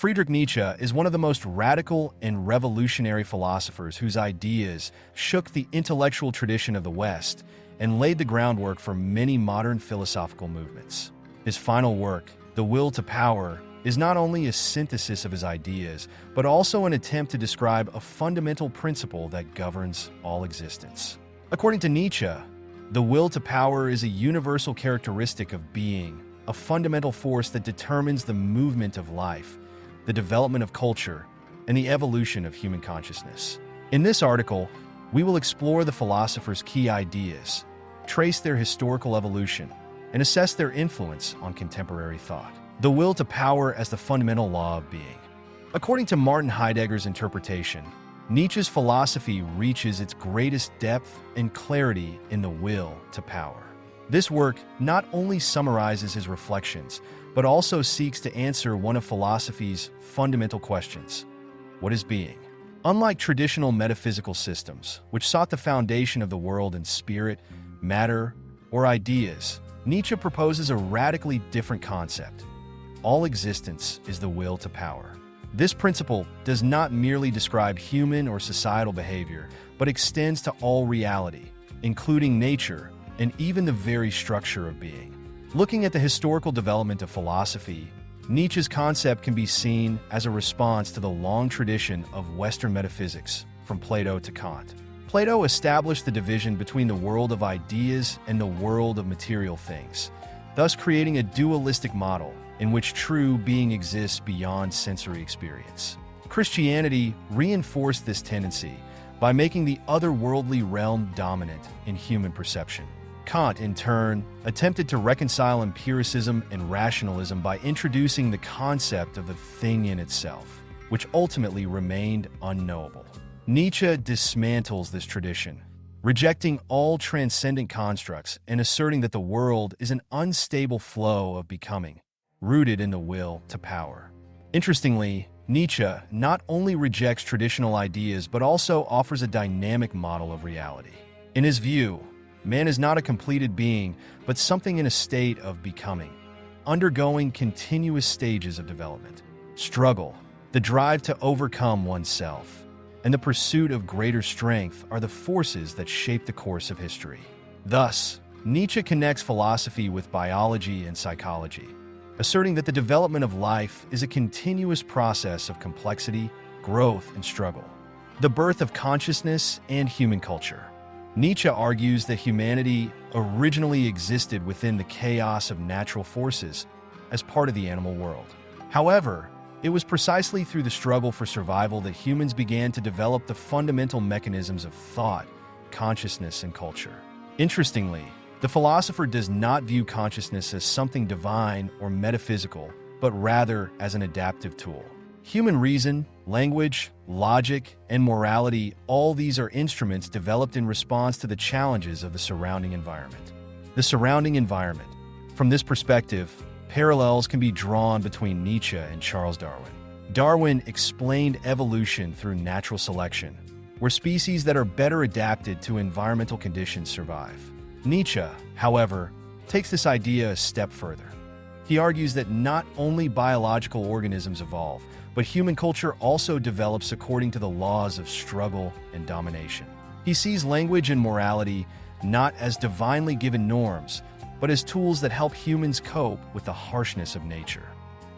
Friedrich Nietzsche is one of the most radical and revolutionary philosophers whose ideas shook the intellectual tradition of the West and laid the groundwork for many modern philosophical movements. His final work, The Will to Power, is not only a synthesis of his ideas, but also an attempt to describe a fundamental principle that governs all existence. According to Nietzsche, the will to power is a universal characteristic of being, a fundamental force that determines the movement of life, the development of culture, and the evolution of human consciousness. In this article, we will explore the philosopher's key ideas, trace their historical evolution, and assess their influence on contemporary thought. The will to power as the fundamental law of being. According to Martin Heidegger's interpretation, Nietzsche's philosophy reaches its greatest depth and clarity in the will to power. This work not only summarizes his reflections, but also seeks to answer one of philosophy's fundamental questions: what is being? Unlike traditional metaphysical systems, which sought the foundation of the world in spirit, matter, or ideas, Nietzsche proposes a radically different concept. All existence is the will to power. This principle does not merely describe human or societal behavior, but extends to all reality, including nature and even the very structure of being. Looking at the historical development of philosophy, Nietzsche's concept can be seen as a response to the long tradition of Western metaphysics, from Plato to Kant. Plato established the division between the world of ideas and the world of material things, thus creating a dualistic model in which true being exists beyond sensory experience. Christianity reinforced this tendency by making the otherworldly realm dominant in human perception. Kant, in turn, attempted to reconcile empiricism and rationalism by introducing the concept of the thing in itself, which ultimately remained unknowable. Nietzsche dismantles this tradition, rejecting all transcendent constructs and asserting that the world is an unstable flow of becoming, rooted in the will to power. Interestingly, Nietzsche not only rejects traditional ideas but also offers a dynamic model of reality. In his view, man is not a completed being, but something in a state of becoming, undergoing continuous stages of development. Struggle, the drive to overcome oneself, and the pursuit of greater strength are the forces that shape the course of history. Thus, Nietzsche connects philosophy with biology and psychology, asserting that the development of life is a continuous process of complexity, growth, and struggle. The birth of consciousness and human culture. Nietzsche argues that humanity originally existed within the chaos of natural forces as part of the animal world. However, it was precisely through the struggle for survival that humans began to develop the fundamental mechanisms of thought, consciousness, and culture. Interestingly, the philosopher does not view consciousness as something divine or metaphysical, but rather as an adaptive tool. Human reason, language, logic, and morality, all these are instruments developed in response to the challenges of the surrounding environment. The surrounding environment. From this perspective, parallels can be drawn between Nietzsche and Charles Darwin. Darwin explained evolution through natural selection, where species that are better adapted to environmental conditions survive. Nietzsche, however, takes this idea a step further. He argues that not only biological organisms evolve, but human culture also develops according to the laws of struggle and domination. He sees language and morality not as divinely given norms, but as tools that help humans cope with the harshness of nature.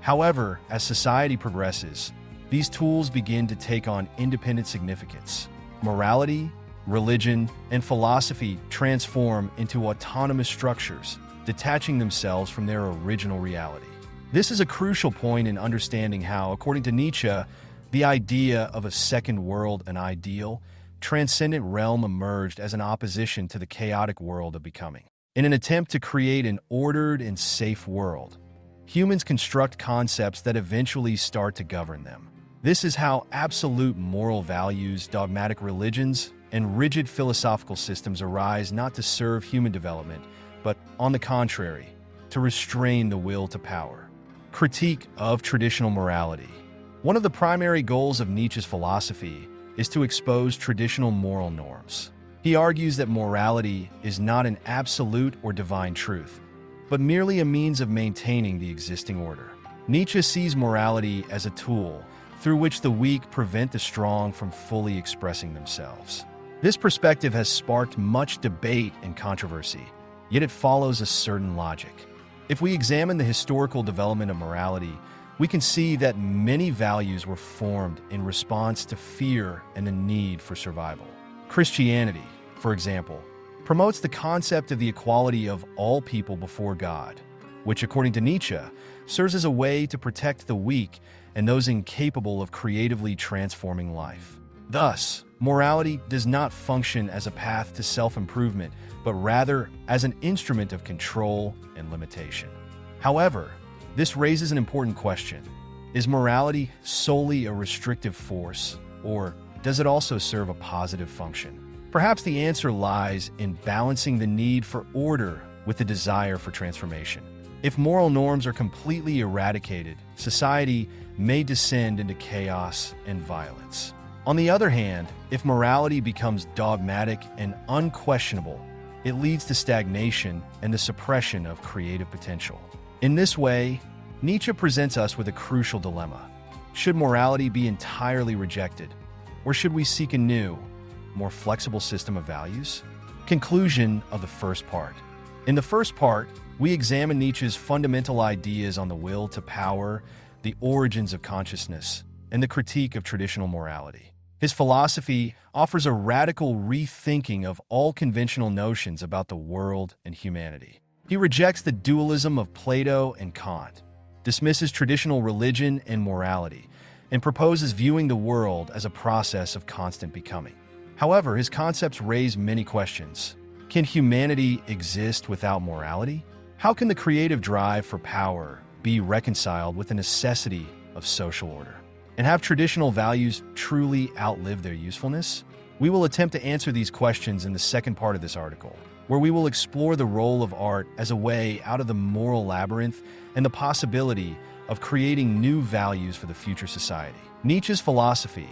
However, as society progresses, these tools begin to take on independent significance. Morality, religion, and philosophy transform into autonomous structures, detaching themselves from their original reality. This is a crucial point in understanding how, according to Nietzsche, the idea of a second world, an ideal, transcendent realm emerged as an opposition to the chaotic world of becoming. In an attempt to create an ordered and safe world, humans construct concepts that eventually start to govern them. This is how absolute moral values, dogmatic religions, and rigid philosophical systems arise not to serve human development, but, on the contrary, to restrain the will to power. Critique of traditional morality. One of the primary goals of Nietzsche's philosophy is to expose traditional moral norms. He argues that morality is not an absolute or divine truth, but merely a means of maintaining the existing order. Nietzsche sees morality as a tool through which the weak prevent the strong from fully expressing themselves. This perspective has sparked much debate and controversy, yet it follows a certain logic. If we examine the historical development of morality, we can see that many values were formed in response to fear and the need for survival. Christianity, for example, promotes the concept of the equality of all people before God, which, according to Nietzsche, serves as a way to protect the weak and those incapable of creatively transforming life. Thus, morality does not function as a path to self-improvement, but rather as an instrument of control and limitation. However, this raises an important question. Is morality solely a restrictive force, or does it also serve a positive function? Perhaps the answer lies in balancing the need for order with the desire for transformation. If moral norms are completely eradicated, society may descend into chaos and violence. On the other hand, if morality becomes dogmatic and unquestionable, it leads to stagnation and the suppression of creative potential. In this way, Nietzsche presents us with a crucial dilemma. Should morality be entirely rejected, or should we seek a new, more flexible system of values? Conclusion of the first part. In the first part, we examine Nietzsche's fundamental ideas on the will to power, the origins of consciousness, and the critique of traditional morality. His philosophy offers a radical rethinking of all conventional notions about the world and humanity. He rejects the dualism of Plato and Kant, dismisses traditional religion and morality, and proposes viewing the world as a process of constant becoming. However, his concepts raise many questions. Can humanity exist without morality? How can the creative drive for power be reconciled with the necessity of social order? And have traditional values truly outlived their usefulness? We will attempt to answer these questions in the second part of this article, where we will explore the role of art as a way out of the moral labyrinth and the possibility of creating new values for the future society. Nietzsche's philosophy,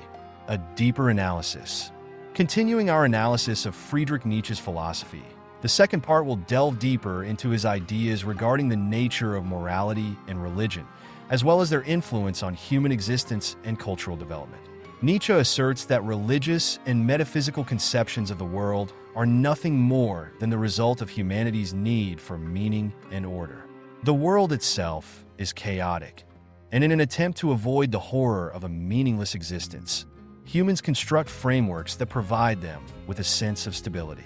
a deeper analysis. Continuing our analysis of Friedrich Nietzsche's philosophy, the second part will delve deeper into his ideas regarding the nature of morality and religion, as well as their influence on human existence and cultural development. Nietzsche asserts that religious and metaphysical conceptions of the world are nothing more than the result of humanity's need for meaning and order. The world itself is chaotic, and in an attempt to avoid the horror of a meaningless existence, humans construct frameworks that provide them with a sense of stability.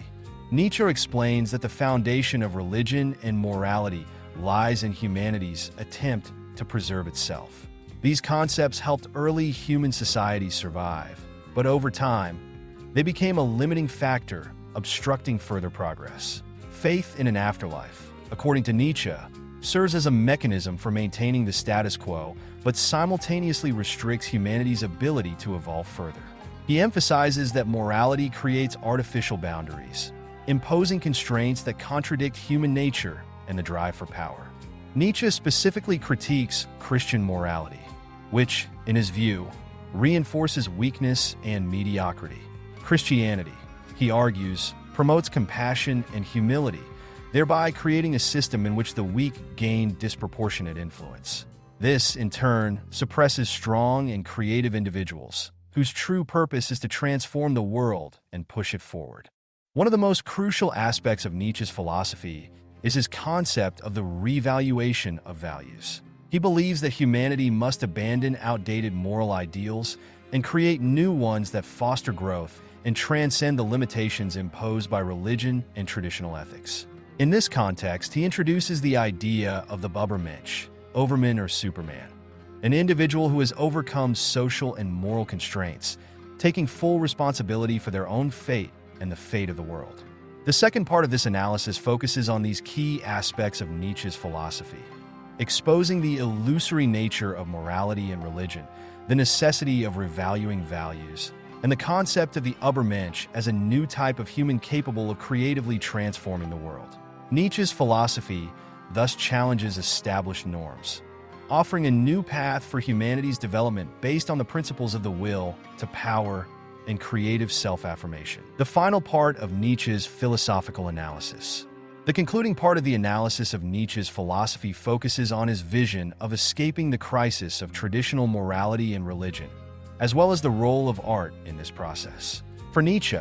Nietzsche explains that the foundation of religion and morality lies in humanity's attempt to preserve itself. These concepts helped early human societies survive, but over time, they became a limiting factor, obstructing further progress. Faith in an afterlife, according to Nietzsche, serves as a mechanism for maintaining the status quo, but simultaneously restricts humanity's ability to evolve further. He emphasizes that morality creates artificial boundaries, imposing constraints that contradict human nature and the drive for power. Nietzsche specifically critiques Christian morality, which, in his view, reinforces weakness and mediocrity. Christianity, he argues, promotes compassion and humility, thereby creating a system in which the weak gain disproportionate influence. This, in turn, suppresses strong and creative individuals, whose true purpose is to transform the world and push it forward. One of the most crucial aspects of Nietzsche's philosophy is his concept of the revaluation of values. He believes that humanity must abandon outdated moral ideals and create new ones that foster growth and transcend the limitations imposed by religion and traditional ethics. In this context, he introduces the idea of the Übermensch, Overman or Superman, an individual who has overcome social and moral constraints, taking full responsibility for their own fate and the fate of the world. The second part of this analysis focuses on these key aspects of Nietzsche's philosophy, exposing the illusory nature of morality and religion, the necessity of revaluing values, and the concept of the Übermensch as a new type of human capable of creatively transforming the world. Nietzsche's philosophy thus challenges established norms, offering a new path for humanity's development based on the principles of the will to power and creative self-affirmation. The final part of Nietzsche's philosophical analysis, The concluding part of the analysis of Nietzsche's philosophy focuses on his vision of escaping the crisis of traditional morality and religion, as well as the role of art in this process. For Nietzsche,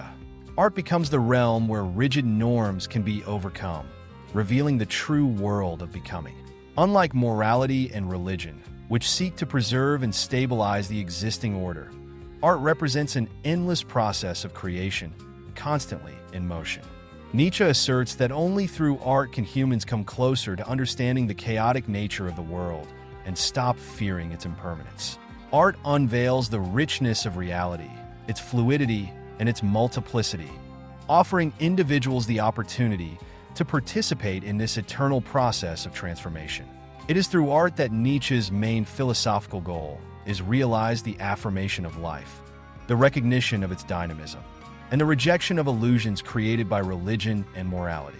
art becomes the realm where rigid norms can be overcome, revealing the true world of becoming. Unlike morality and religion, which seek to preserve and stabilize the existing order, art represents an endless process of creation, constantly in motion. Nietzsche asserts that only through art can humans come closer to understanding the chaotic nature of the world and stop fearing its impermanence. Art unveils the richness of reality, its fluidity, and its multiplicity, offering individuals the opportunity to participate in this eternal process of transformation. It is through art that Nietzsche's main philosophical goal is realize the affirmation of life, the recognition of its dynamism, and the rejection of illusions created by religion and morality.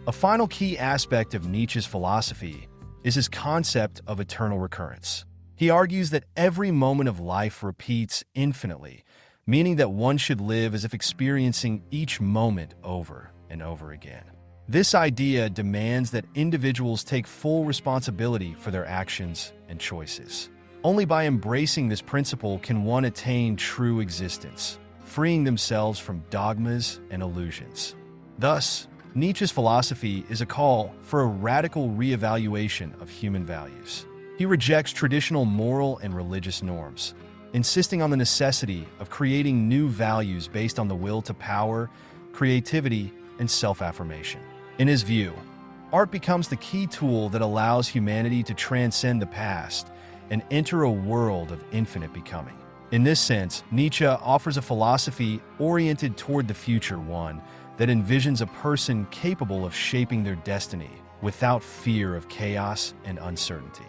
A final key aspect of Nietzsche's philosophy is his concept of eternal recurrence. He argues that every moment of life repeats infinitely, meaning that one should live as if experiencing each moment over and over again. This idea demands that individuals take full responsibility for their actions and choices. Only by embracing this principle can one attain true existence, freeing themselves from dogmas and illusions. Thus, Nietzsche's philosophy is a call for a radical reevaluation of human values. He rejects traditional moral and religious norms, insisting on the necessity of creating new values based on the will to power, creativity, and self-affirmation. In his view, art becomes the key tool that allows humanity to transcend the past and enter a world of infinite becoming. In this sense, Nietzsche offers a philosophy oriented toward the future, one that envisions a person capable of shaping their destiny without fear of chaos and uncertainty.